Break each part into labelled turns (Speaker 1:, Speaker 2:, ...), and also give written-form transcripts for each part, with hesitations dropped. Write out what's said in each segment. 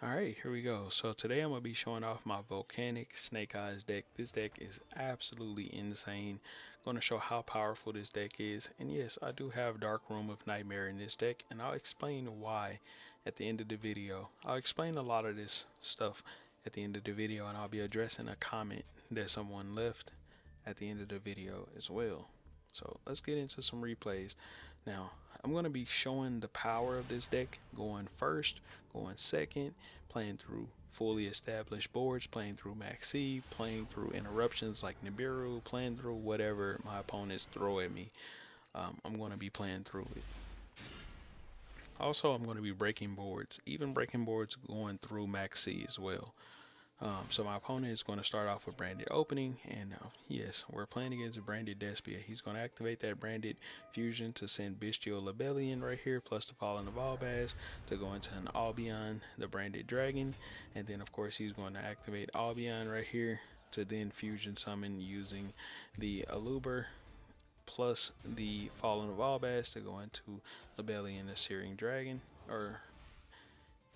Speaker 1: Alright, here we go. So today I'm going to be showing off my Volcanic Snake Eyes deck. This deck is absolutely insane. Going to show how powerful this deck is. And yes, I do have Dark Room of Nightmare in this deck, and I'll explain why at the end of the video. I'll explain a lot of this stuff at the end of the video, and I'll be addressing a comment that someone left at the end of the video as well. So let's get into some replays. Now, I'm going to be showing the power of this deck, going first, going second, playing through fully established boards, playing through Maxi, playing through interruptions like Nibiru, playing through whatever my opponents throw at me. I'm going to be playing through it. Also, I'm going to be breaking boards, even breaking boards going through Maxi as well. So my opponent is going to start off with Branded Opening, and yes, we're playing against a Branded Despia. He's going to activate that Branded Fusion to send Bestial Lebellion right here, plus the Fallen of Albaz to go into an Albion, the Branded Dragon, and then of course he's going to activate Albion right here to then Fusion Summon using the Aluber plus the Fallen of Albaz to go into Lebellion, the Searing Dragon,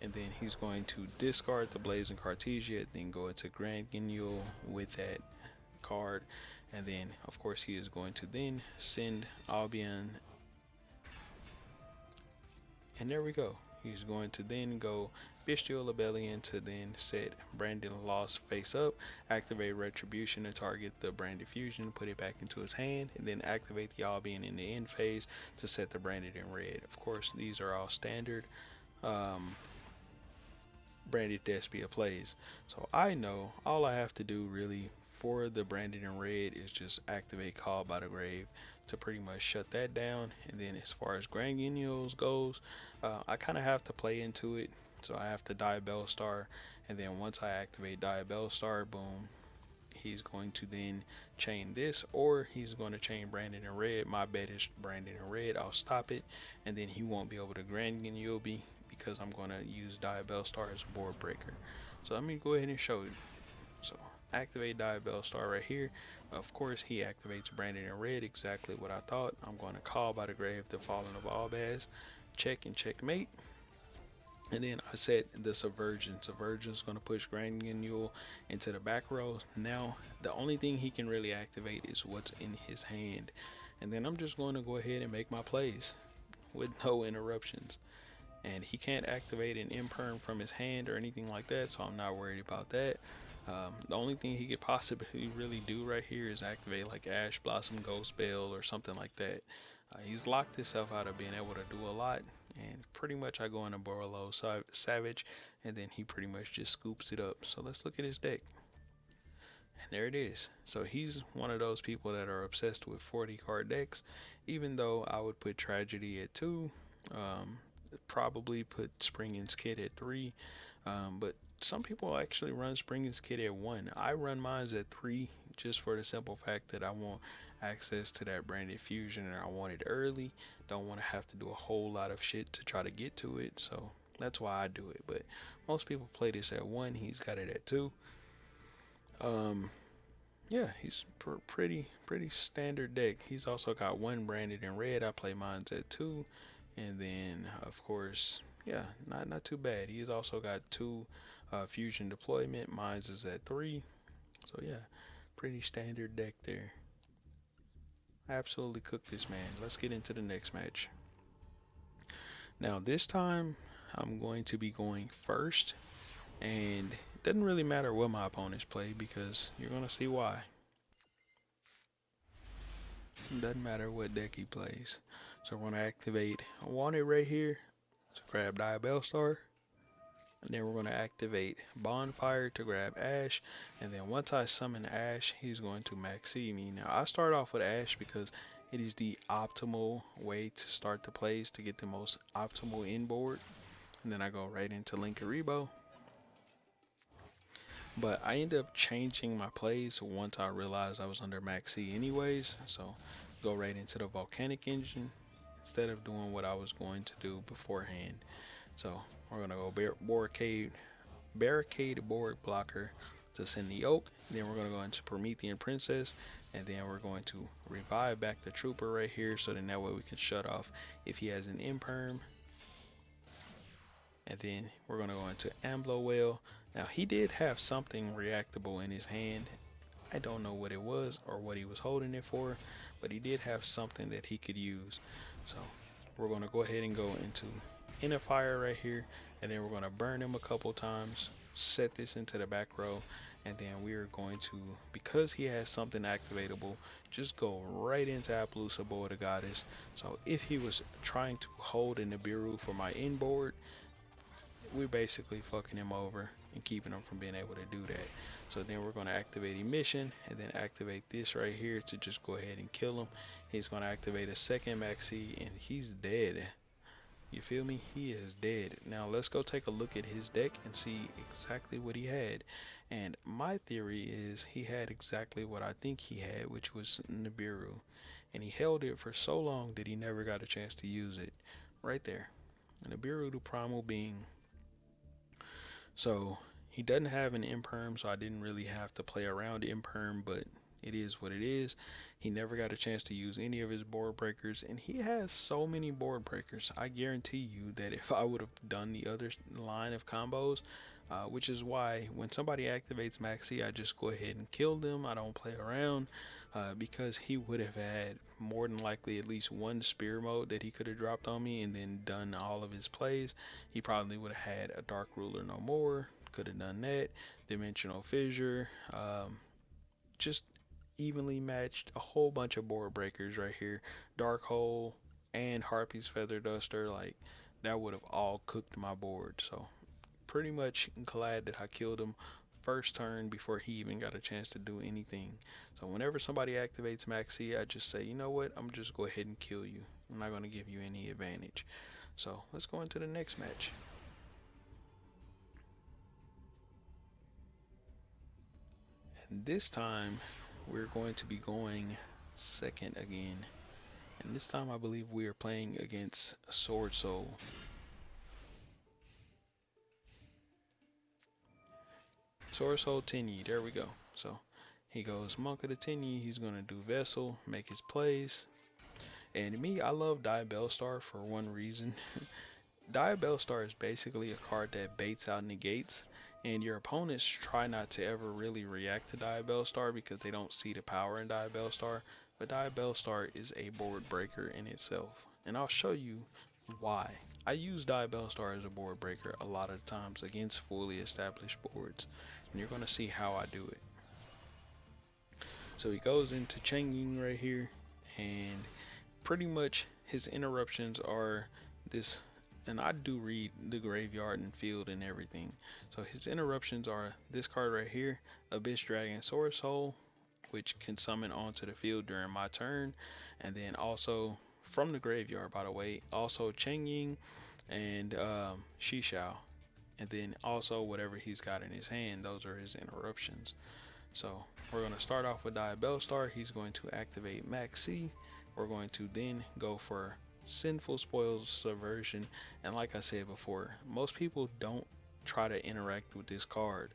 Speaker 1: and then he's going to discard the Blazing Cartesia, then go into Grand Guignol with that card, and then of course he is going to then send Albion, and there we go. He's going to then go Bestial Lebellion to then set Branded Lost face up, activate Retribution to target the Branded Fusion, put it back into his hand, and then activate the Albion in the end phase to set the Branded in red. Of course, these are all standard Branded Despia plays. So I know all I have to do really for the Branded in red is just activate Call by the Grave to pretty much shut that down. And then as far as Grand Guignols goes, I kind of have to play into it. So I have to die Bellstar, and then once I activate die Bellstar, boom, he's going to then chain this, or he's going to chain Branded in red. My bet is Branded in red. I'll stop it, and then he won't be able to Grand Guignol me because I'm going to use Diabellstar as a board breaker. So let me go ahead and show you. So activate Diabellstar right here. Of course, he activates Branded in red, exactly what I thought. I'm going to Call by the Grave the Fallen of Albaz, check and checkmate. And then I said the Subversion. Subversion is going to push Grand Guignol into the back row. Now, the only thing he can really activate is what's in his hand. And then I'm just going to go ahead and make my plays with no interruptions. And he can't activate an imperm from his hand or anything like that, so I'm not worried about that. The only thing he could possibly really do right here is activate like Ash Blossom Ghost Bell or something like that. He's locked himself out of being able to do a lot, and pretty much I go into Borolo Savage, and then he pretty much just scoops it up. So let's look at his deck. And there it is. So he's one of those people that are obsessed with 40 card decks, even though I would put Tragedy at 2. Probably put Springin's Kid at 3, but some people actually run Springin's Kid at 1. I run mine at 3 just for the simple fact that I want access to that Branded Fusion and I want it early. Don't want to have to do a whole lot of shit to try to get to it, so that's why I do it. But most people play this at 1. He's got it at 2. Yeah, he's pretty standard deck. He's also got one Branded in red. I play mine at 2. And then of course, yeah, not too bad. He's also got 2 fusion deployment. Mine's is at 3. So yeah, pretty standard deck there. I absolutely cooked this man. Let's get into the next match. Now this time I'm going to be going first, and it doesn't really matter what my opponents play because you're gonna see why. It doesn't matter what deck he plays. So we're gonna activate Wanted right here to grab Diabellstar. And then we're going to activate Bonfire to grab Ash. And then once I summon Ash, he's going to Maxi me. Now I start off with Ash because it is the optimal way to start the plays to get the most optimal inboard. And then I go right into Linkaribo. But I ended up changing my plays once I realized I was under Maxi anyways. So go right into the Volcanic engine instead of doing what I was going to do beforehand. So we're gonna go barricade board blocker to send the oak. Then we're gonna go into Promethean Princess, and then we're going to revive back the trooper right here, so then that way we can shut off if he has an imperm. And then we're going to go into Amblo Well. Now, he did have something reactable in his hand. I don't know what it was or what he was holding it for, but he did have something that he could use. So we're going to go ahead and go into Inner Fire right here, and then we're going to burn him a couple times, set this into the back row, and then we are going to, because he has something activatable, just go right into Appaloosa Boy the Goddess. So if he was trying to hold in the Nibiru for my inboard, we're basically fucking him over and keeping him from being able to do that. So then we're going to activate Emission and then activate this right here to just go ahead and kill him. He's going to activate a second Maxi and he's dead. You feel me? He is dead. Now let's go take a look at his deck and see exactly what he had. And my theory is he had exactly what I think he had, which was Nibiru. And he held it for so long that he never got a chance to use it. Right there. Nibiru, the primal being. So he doesn't have an imperm, so I didn't really have to play around imperm, but it is what it is. He never got a chance to use any of his board breakers, and he has so many board breakers. I guarantee you that if I would have done the other line of combos, which is why when somebody activates Maxi, I just go ahead and kill them. I don't play around, because he would have had more than likely at least one spear mode that he could have dropped on me and then done all of his plays. He probably would have had a Dark Ruler no more, could have done that, Dimensional Fissure, just evenly matched a whole bunch of board breakers right here, Dark Hole and Harpy's Feather Duster. Like, that would have all cooked my board. So pretty much glad that I killed him first turn before he even got a chance to do anything. So whenever somebody activates Maxi, I just say, you know what, I'm just go ahead and kill you. I'm not going to give you any advantage. So let's go into the next match. And this time we're going to be going second again. And this time I believe we are playing against Sword Soul. Sword Soul Tenyi, there we go. So he goes Monk of the Tenyi, he's going to do Vessel, make his plays. And me, I love Diabellstar for one reason. Diabellstar is basically a card that baits out negates, and your opponents try not to ever really react to Diabellstar because they don't see the power in Diabellstar. But Diabellstar is a board breaker in itself, and I'll show you why. I use Diabellstar as a board breaker a lot of times against fully established boards, and you're going to see how I do it. So he goes into Changing right here, and pretty much his interruptions are this, and I do read the graveyard and field and everything. So his interruptions are this card right here, Abyss Dragon Sword Soul, which can summon onto the field during my turn, and then also from the graveyard, by the way, also Changing and Shishao, and then also whatever he's got in his hand, those are his interruptions. So we're going to start off with Diabellstar. He's going to activate Maxi. We're going to then go for Sinful Spoils Subversion, and like I said before, most people don't try to interact with this card.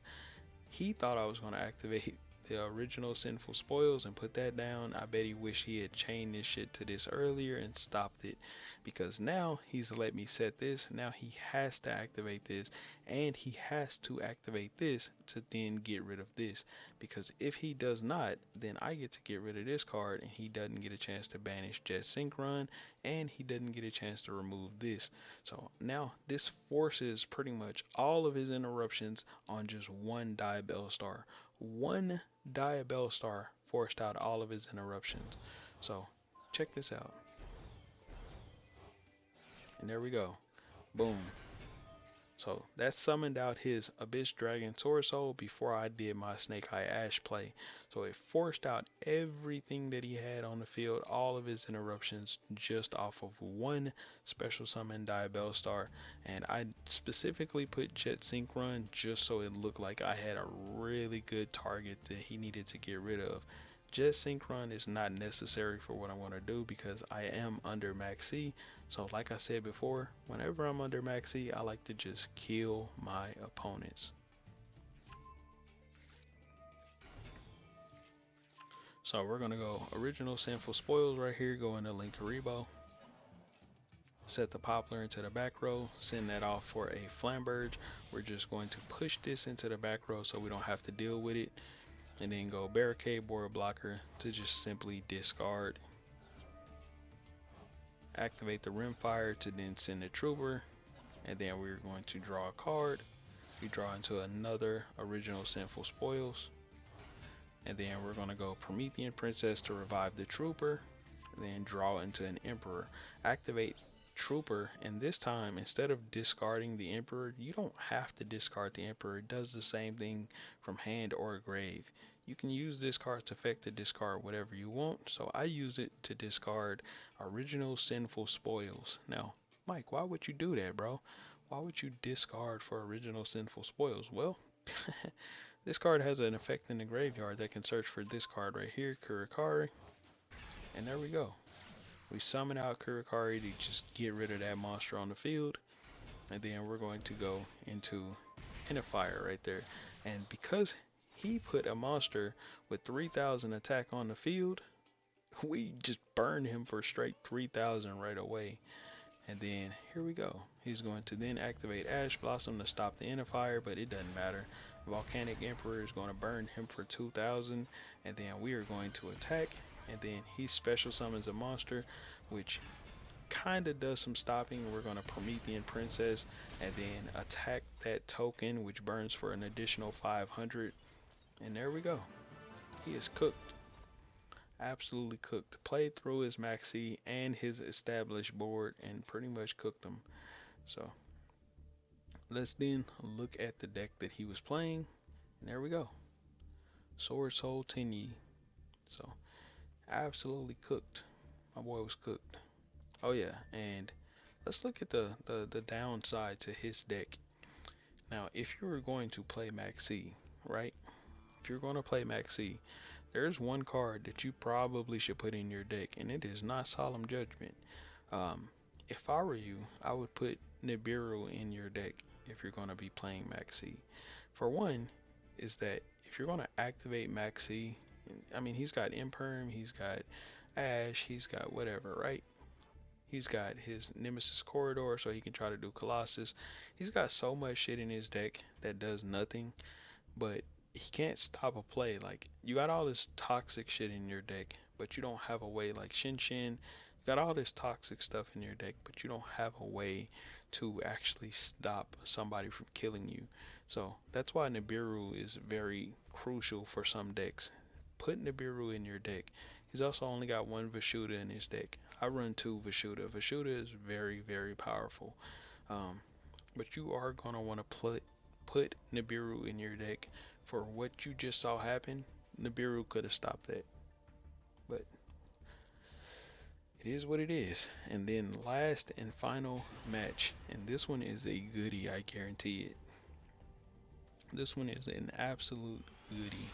Speaker 1: He thought I was going to activate the original Sinful Spoils and put that down. I bet he wished he had chained this shit to this earlier and stopped it, because now he's let me set this. Now he has to activate this, and he has to activate this to then get rid of this, because if he does not, then I get to get rid of this card and he doesn't get a chance to banish Jet Sync Run, and he doesn't get a chance to remove this. So now this forces pretty much all of his interruptions on just one Diabellstar. One Diabellstar forced out all of his interruptions. So check this out. And there we go. Boom. So that summoned out his Abyss Dragon Sword Soul before I did my Snake Eye Ash play. So it forced out everything that he had on the field, all of his interruptions, just off of one special summon Diabellstar. And I specifically put Jet Sync Run just so it looked like I had a really good target that he needed to get rid of. Jet Sync Run is not necessary for what I want to do because I am under Max C. So like I said before, whenever I'm under Max C, I like to just kill my opponents. So we're going to go original Sinful Spoils right here, go into Linkaribo. set the poplar into the back row, send that off for a flamberge. We're just going to push this into the back row so we don't have to deal with it, and then go barricade board blocker to just simply discard. Activate the rimfire to then send the trooper, and then we're going to draw a card. We draw into another original sinful spoils, and then we're going to go Promethean princess to revive the trooper, and then draw into an emperor. Activate trooper, and this time instead of discarding the emperor, you don't have to discard the emperor. It does the same thing from hand or grave. You can use this card's effect to discard whatever you want, so I use it to discard original sinful spoils. Now Mike, why would you do that, bro? Why would you discard for original sinful spoils? Well, this card has an effect in the graveyard that can search for this card right here, Kurikari, and there we go. We summon out Kurikari to just get rid of that monster on the field, and then we're going to go into Fire right there. And because he put a monster with 3,000 attack on the field, we just burned him for straight 3,000 right away. And then here we go. He's going to then activate Ash Blossom to stop the Fire, but it doesn't matter. Volcanic Emperor is going to burn him for 2,000, and then we are going to attack. And then he special summons a monster, which kind of does some stopping. We're going to Promethean Princess and then attack that token, which burns for an additional 500. And there we go. He is cooked. Absolutely cooked. Played through his maxi and his established board and pretty much cooked him. So let's then look at the deck that he was playing. And there we go. Sword Soul Tenyi. So absolutely cooked. My boy was cooked. Oh yeah, and let's look at the downside to his deck. Now, if you were going to play Maxi, right? If you're going to play Maxi, there's one card that you probably should put in your deck, and it is not Solemn Judgment. If I were you, I would put Nibiru in your deck if you're going to be playing Maxi. For one, is that if you're going to activate Maxi, I mean, he's got Imperm, he's got Ash, he's got whatever, right? He's got his Nemesis Corridor, so he can try to do Colossus. He's got so much shit in his deck that does nothing, but he can't stop a play. Like, you got all this toxic shit in your deck, but you don't have a way, like Shin Shin. You got all this toxic stuff in your deck, but you don't have a way to actually stop somebody from killing you. So that's why Nibiru is very crucial for some decks. Put Nibiru in your deck. He's also only got one Vashuda in his deck. I run two Vashuda. Vashuda is very, very powerful. But you are going to want to put Nibiru in your deck. For what you just saw happen, Nibiru could have stopped that. But it is what it is. And then last and final match. And this one is a goodie, I guarantee it. This one is an absolute goodie.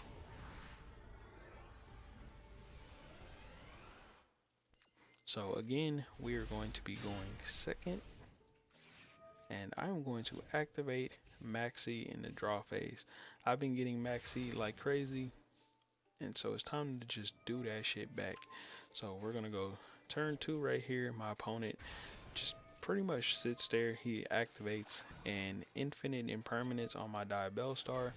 Speaker 1: So again, we are going to be going second, and I'm going to activate Maxi in the draw phase. I've been getting Maxi like crazy, and so it's time to just do that shit back. So we're gonna go turn 2 right here. My opponent just pretty much sits there. He activates an infinite impermanence on my Diabell Star,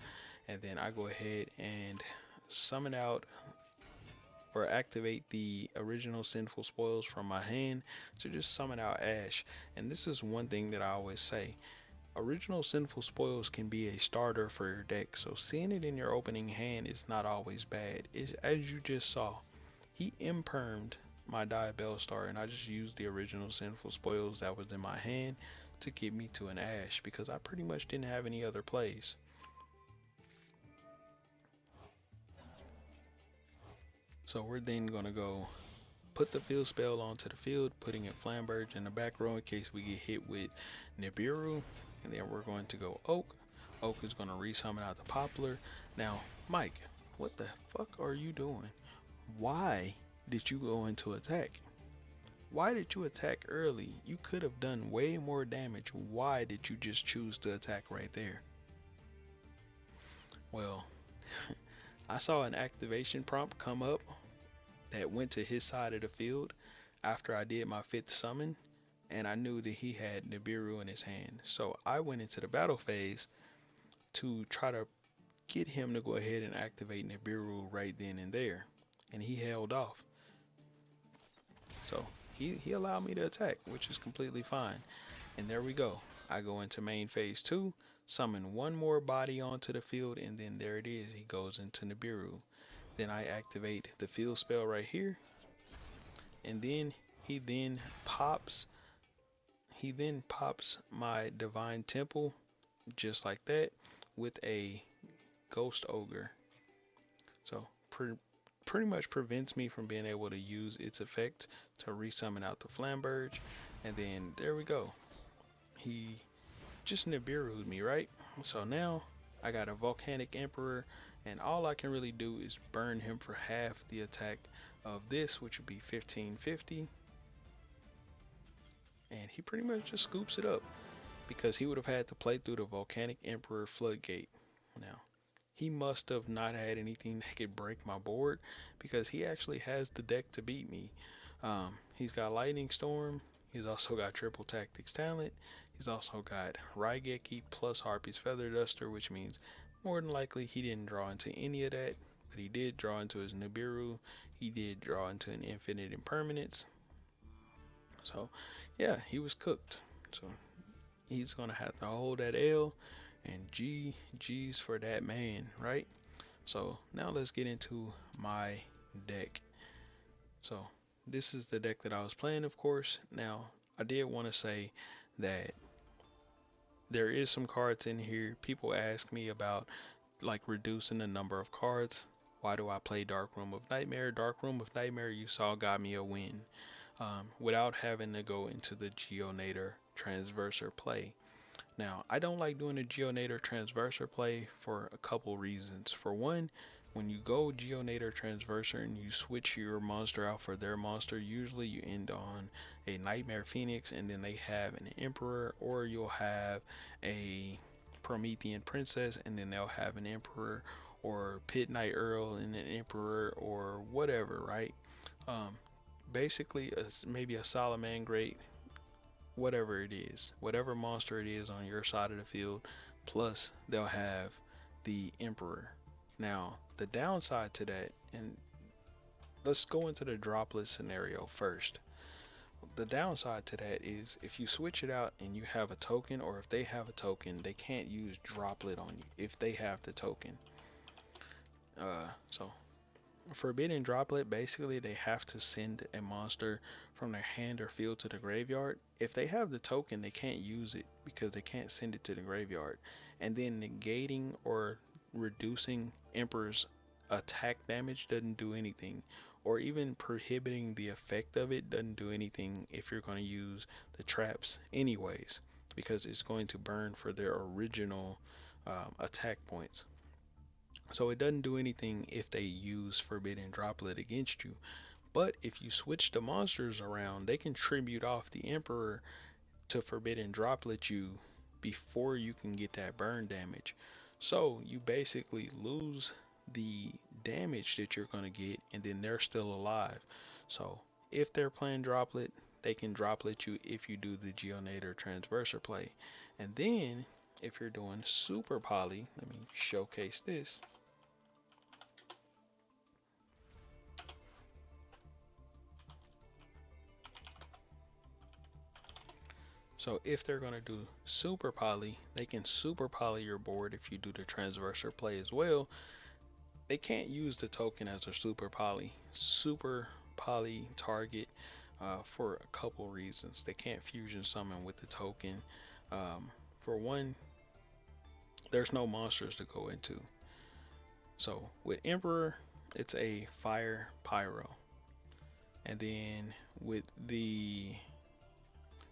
Speaker 1: and then I go ahead and summon out or activate the original sinful spoils from my hand to just summon out Ash. And this is one thing that I always say. Original sinful spoils can be a starter for your deck, so seeing it in your opening hand is not always bad. As you just saw, he impermed my Diabell Star, and I just used the original sinful spoils that was in my hand to get me to an Ash because I pretty much didn't have any other plays. So we're then going to go put the field spell onto the field, putting a Flamberge in the back row in case we get hit with Nibiru. And then we're going to go Oak. Oak is going to resummon out the Poplar. Now, Mike, what the fuck are you doing? Why did you go into attack? Why did you attack early? You could have done way more damage. Why did you just choose to attack right there? Well, I saw an activation prompt come up that went to his side of the field after I did my 5th summon, and I knew that he had Nibiru in his hand. So I went into the battle phase to try to get him to go ahead and activate Nibiru right then and there. And he held off. So he allowed me to attack, which is completely fine. And there we go. I go into main phase 2, summon one more body onto the field, and then there it is. He goes into Nibiru. Then I activate the field spell right here. And then he then pops my Divine Temple just like that with a Ghost Ogre. So pretty much prevents me from being able to use its effect to resummon out the Flamberge. And then there we go. He just Nibiru'd me, right? So now I got a Volcanic Emperor, and all I can really do is burn him for half the attack of this, which would be 1550. And he pretty much just scoops it up because he would have had to play through the Volcanic Emperor Floodgate. Now, he must have not had anything that could break my board because he actually has the deck to beat me. He's got Lightning Storm. He's also got Triple Tactics Talent. He's also got Raigeki plus Harpy's Feather Duster, which means more than likely he didn't draw into any of that, but he did draw into his Nibiru. He did draw into an Infinite Impermanence. So, yeah, he was cooked. So, he's going to have to hold that L, and G's for that man, right? So, now let's get into my deck. So, this is the deck that I was playing, of course. Now, I did want to say that there is some cards in here. People ask me about like reducing the number of cards. Why do I play Dark Room of Nightmare? Dark Room of Nightmare, you saw, got me a win without having to go into the Geonator Transverser play. Now, I don't like doing the Geonator Transverser play for a couple reasons. For one, when you go Geonator Transverser and you switch your monster out for their monster, usually you end on a Nightmare Phoenix and then they have an Emperor, or you'll have a Promethean Princess and then they'll have an Emperor, or Pit Knight Earl and an Emperor, or whatever, right? Basically, maybe a Salamangreat, whatever it is, whatever monster it is on your side of the field, plus they'll have the Emperor. Now, the downside to that, and let's go into the droplet scenario first. The downside to that is if you switch it out and you have a token, or if they have a token, they can't use droplet on you if they have the token. So Forbidden Droplet, basically they have to send a monster from their hand or field to the graveyard. If they have the token, they can't use it because they can't send it to the graveyard. And then negating or reducing Emperor's attack damage doesn't do anything, or even prohibiting the effect of it doesn't do anything if you're going to use the traps anyways, because it's going to burn for their original attack points. So it doesn't do anything if they use Forbidden Droplet against you. But if you switch the monsters around, they can tribute off the Emperor to Forbidden Droplet you before you can get that burn damage. So you basically lose the damage that you're going to get, and then they're still alive. So if they're playing Droplet, they can Droplet you if you do the Geonator Transverser play. And then if you're doing Super Poly, let me showcase this. So if they're going to do Super Poly, they can Super Poly your board if you do the Transverser play as well. They can't use the token as a Super Poly. Super Poly target for a couple reasons. They can't fusion summon with the token. For one, there's no monsters to go into. So with Emperor, it's a Fire Pyro. And then with the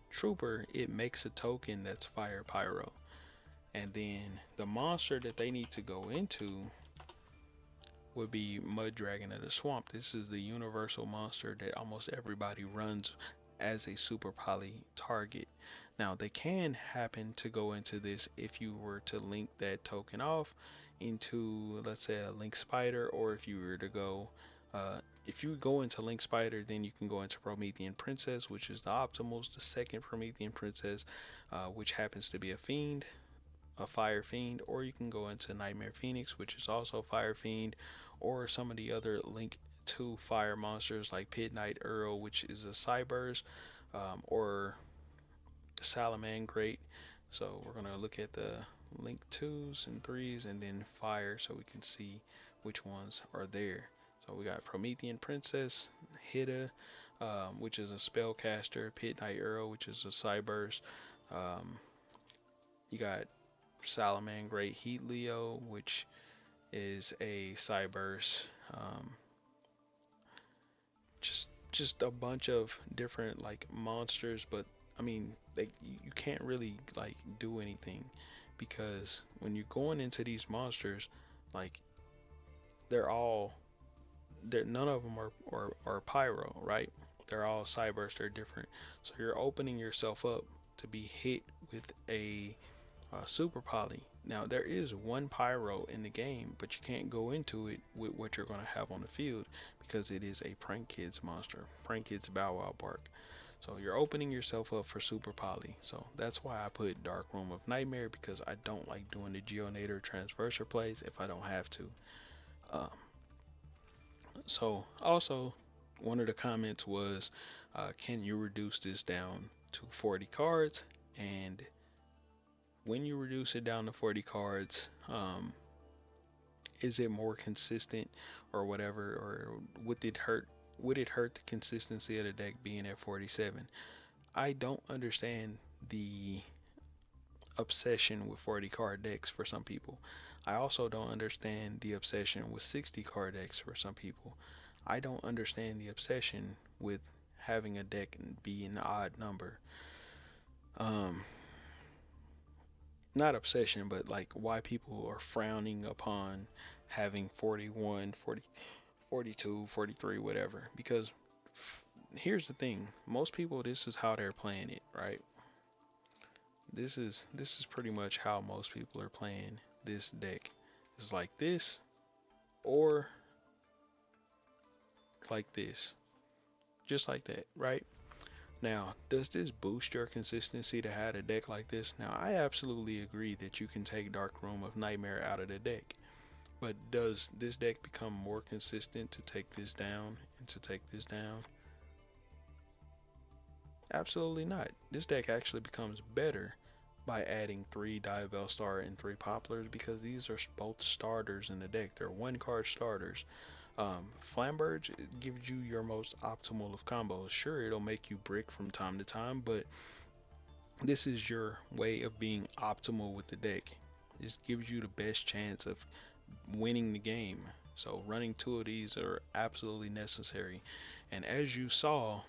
Speaker 1: Trooper, it makes a token that's Fire Pyro. And then the monster that they need to go into would be Mud Dragon of the Swamp. This is the universal monster that almost everybody runs as a Super Poly target. Now, they can happen to go into this if you were to link that token off into, let's say, a Link Spider, or if you were to go if you go into Link Spider, then you can go into Promethean Princess, which is the optimals, the second Promethean Princess, which happens to be a fiend, a fire fiend, or you can go into Nightmare Phoenix, which is also fire fiend, or some of the other Link 2 fire monsters like Pit Knight Earl, which is a Cyburst, or Salamangreat. So we're gonna look at the Link 2s and 3s and then fire so we can see which ones are there. So we got Promethean Princess, Hida, which is a spellcaster, Pit Knight Earl, which is a Cyburst. You got Salamangreat Heat Leo, which is a Cyburst. Just a bunch of different like monsters, but I mean, you can't really like do anything because when you're going into these monsters, like they're all none of them are pyro, right? They're all Cyburst, they're different. So you're opening yourself up to be hit with a super poly. Now there is one pyro in the game, but you can't go into it with what you're going to have on the field because it is a Prank Kids monster, Prank Kids Bow Wow Bark. So you're opening yourself up for super poly. So that's why I put Dark Room of Nightmare, because I don't like doing the Geonator Transverser plays if I don't have to. Um, so also one of the comments was, can you reduce this down to 40 cards? And when you reduce it down to 40 cards, is it more consistent or whatever, or would it hurt? Would it hurt the consistency of the deck being at 47? I don't understand the obsession with 40 card decks for some people. I also don't understand the obsession with 60 card decks for some people. I don't understand the obsession with having a deck be an odd number. Not obsession, but like why people are frowning upon having 41, 40, 42, 43, whatever. Because here's the thing, most people, this is how they're playing it, right? This is pretty much how most people are playing this deck. It's like this or like this. Just like that, right? Now, does this boost your consistency to have a deck like this? Now, I absolutely agree that you can take Dark Room of Nightmare out of the deck. But does this deck become more consistent to take this down and to take this down? Absolutely not. This deck actually becomes better by adding 3 Diabell Star and 3 Poplars, because these are both starters in the deck. They're 1-card starters. Flamberge gives you your most optimal of combos. Sure, it'll make you brick from time to time, but this is your way of being optimal with the deck. This gives you the best chance of winning the game. So running 2 of these are absolutely necessary. And as you saw,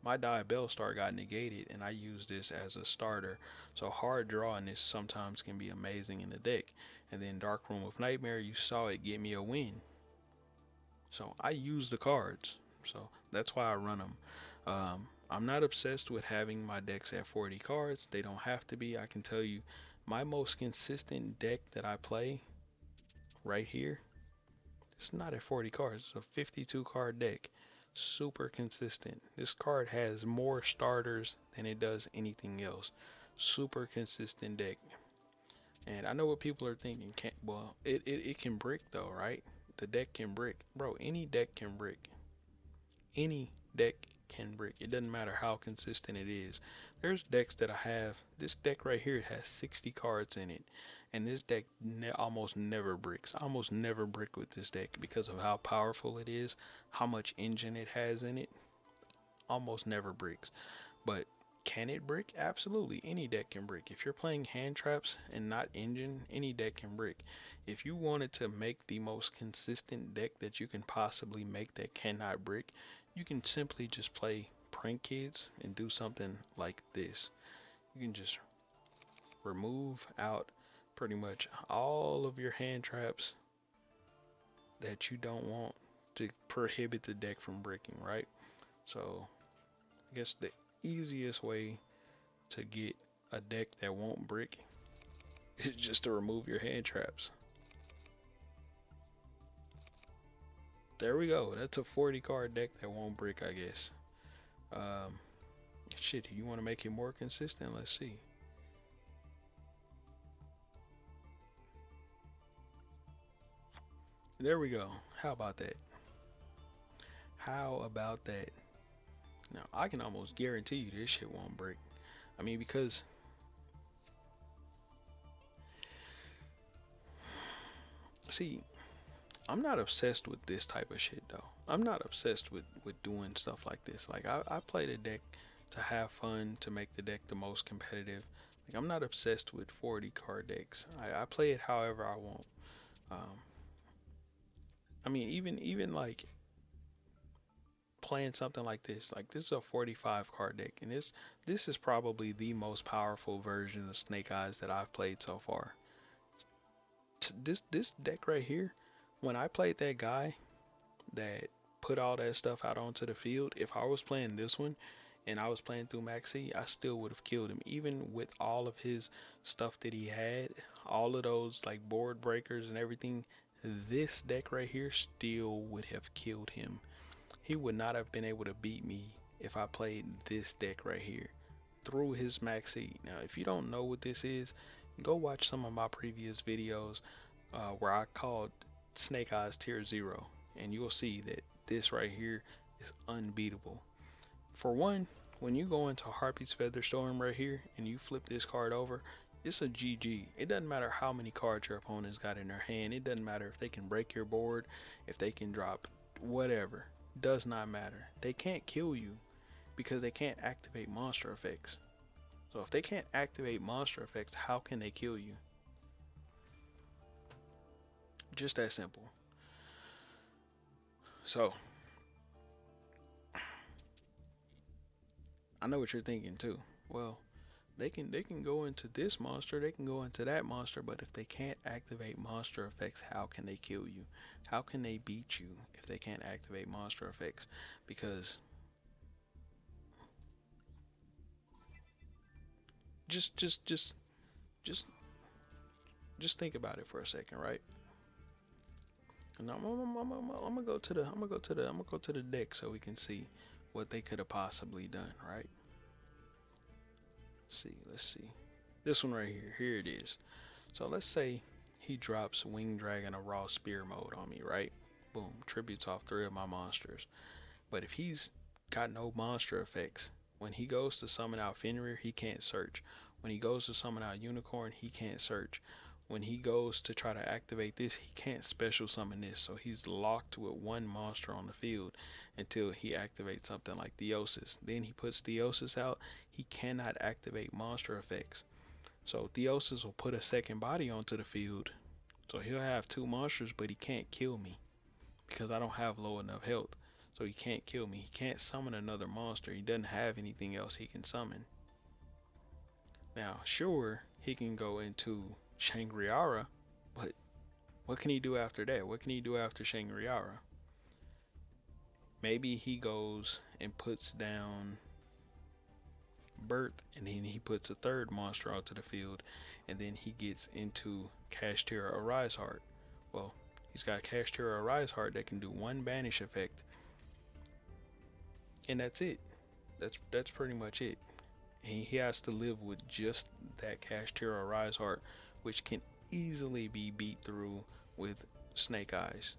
Speaker 1: my Diabell Star got negated and I used this as a starter. So hard drawing this sometimes can be amazing in the deck. And then Dark Room of Nightmare, you saw it get me a win. So I use the cards. So that's why I run them. I'm not obsessed with having my decks at 40 cards. They don't have to be. I can tell you my most consistent deck that I play right here, it's not at 40 cards. It's a 52 card deck. Super consistent. This card has more starters than it does anything else. Super consistent deck. And I know what people are thinking. Well, it can brick though, right? The deck can brick. Bro, any deck can brick. Any deck can brick. It doesn't matter how consistent it is. There's decks that I have. This deck right here has 60 cards in it. And this deck almost never bricks. I almost never brick with this deck because of how powerful it is, how much engine it has in it. Almost never bricks. But can it brick? Absolutely. Any deck can brick. If you're playing hand traps and not engine, any deck can brick. If you wanted to make the most consistent deck that you can possibly make that cannot brick, you can simply just play Prank Kids and do something like this. You can just remove out pretty much all of your hand traps that you don't want to prohibit the deck from breaking, right? So I guess the easiest way to get a deck that won't brick is just to remove your hand traps. There we go. That's a 40 card deck that won't brick, I guess. Um, Shit, you want to make it more consistent? Let's see. There we go. How about that? How about that? Now, I can almost guarantee you this shit won't break. I mean, because, see, I'm not obsessed with this type of shit, though. I'm not obsessed with doing stuff like this. Like, I play the deck to have fun, to make the deck the most competitive. Like, I'm not obsessed with 40 card decks. I play it however I want. Um, I mean, even like playing something like this is a 45 card deck, and this is probably the most powerful version of Snake Eyes that I've played so far. This deck right here, when I played that guy that put all that stuff out onto the field, if I was playing this one and I was playing through Maxi, I still would have killed him, even with all of his stuff that he had, all of those like board breakers and everything. This deck right here still would have killed him. He would not have been able to beat me if I played this deck right here through his Maxi. Now, if you don't know what this is, go watch some of my previous videos where I called Snake Eyes Tier 0, and you'll see that this right here is unbeatable. For one, when you go into Harpy's Feather Storm right here and you flip this card over, it's a GG. It doesn't matter how many cards your opponent's got in their hand. It doesn't matter if they can break your board, if they can drop whatever. Does not matter. They can't kill you because they can't activate monster effects. So if they can't activate monster effects, how can they kill you? Just that simple. So I know what you're thinking too. Well, they can go into this monster, they can go into that monster, but if they can't activate monster effects, how can they kill you? How can they beat you if they can't activate monster effects? Because just just just just just think about it for a second, right? And I'm gonna go to the I'm gonna go to the deck so we can see what they could have possibly done, right? Let's see. This one right here. Here it is. So let's say he drops Wing Dragon or Raw Spear mode on me, right? Boom. Tributes off 3 of my monsters. But if he's got no monster effects, when he goes to summon out Fenrir, he can't search. When he goes to summon out Unicorn, he can't search. When he goes to try to activate this, he can't special summon this. So he's locked with one monster on the field until he activates something like Theosis. Then he puts Theosis out. He cannot activate monster effects. So Theosis will put a second body onto the field. So he'll have 2 monsters, but he can't kill me because I don't have low enough health. So he can't kill me. He can't summon another monster. He doesn't have anything else he can summon. Now, sure, he can go into Shangri-Ara, but what can he do after that? What can he do after Shangri-Ara? Maybe he goes and puts down Birth, and then he puts a 3rd monster onto the field, and then he gets into Kashtira Arise Heart. Well, he's got Kashtira Arise Heart that can do 1 banish effect, and that's it. That's pretty much it. He has to live with just that Kashtira Rise Heart, which can easily be beat through with Snake Eyes.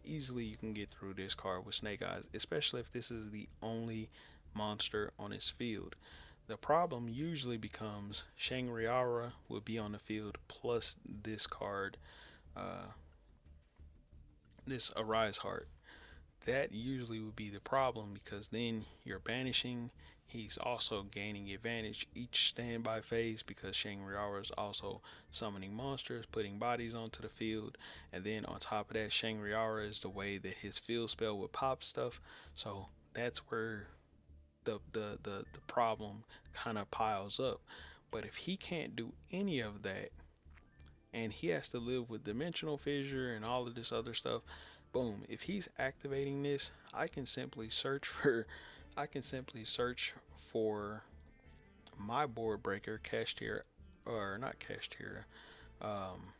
Speaker 1: Easily you can get through this card with Snake Eyes, especially if this is the only monster on his field. The problem usually becomes Shangri-Ara will be on the field plus this card, this Arise Heart. That usually would be the problem because then you're banishing. He's also gaining advantage each standby phase because Shangri-La is also summoning monsters, putting bodies onto the field, and then on top of that, Shangri-La is the way that his field spell would pop stuff. So that's where the problem kind of piles up. But if he can't do any of that, and he has to live with dimensional fissure and all of this other stuff, boom, if he's activating this, I can simply search for my board breaker, Kashtira, or not Kashtira, um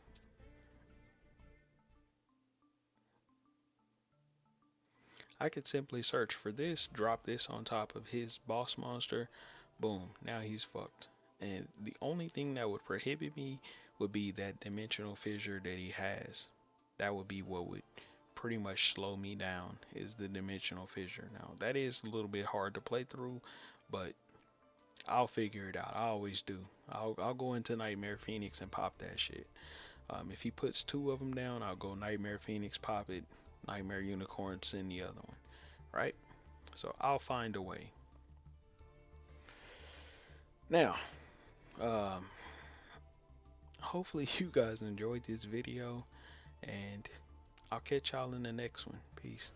Speaker 1: I could simply search for this, drop this on top of his boss monster, boom, now he's fucked. And the only thing that would prohibit me would be that dimensional fissure that he has. That would be what would pretty much slow me down, is the dimensional fissure. Now that is a little bit hard to play through, but I'll figure it out. I always do. I'll go into Nightmare Phoenix and pop that shit. If he puts two of them down, I'll go Nightmare Phoenix, pop it, Nightmare Unicorn, send the other one. Right? So I'll find a way. Now, um, hopefully you guys enjoyed this video, and I'll catch y'all in the next one. Peace.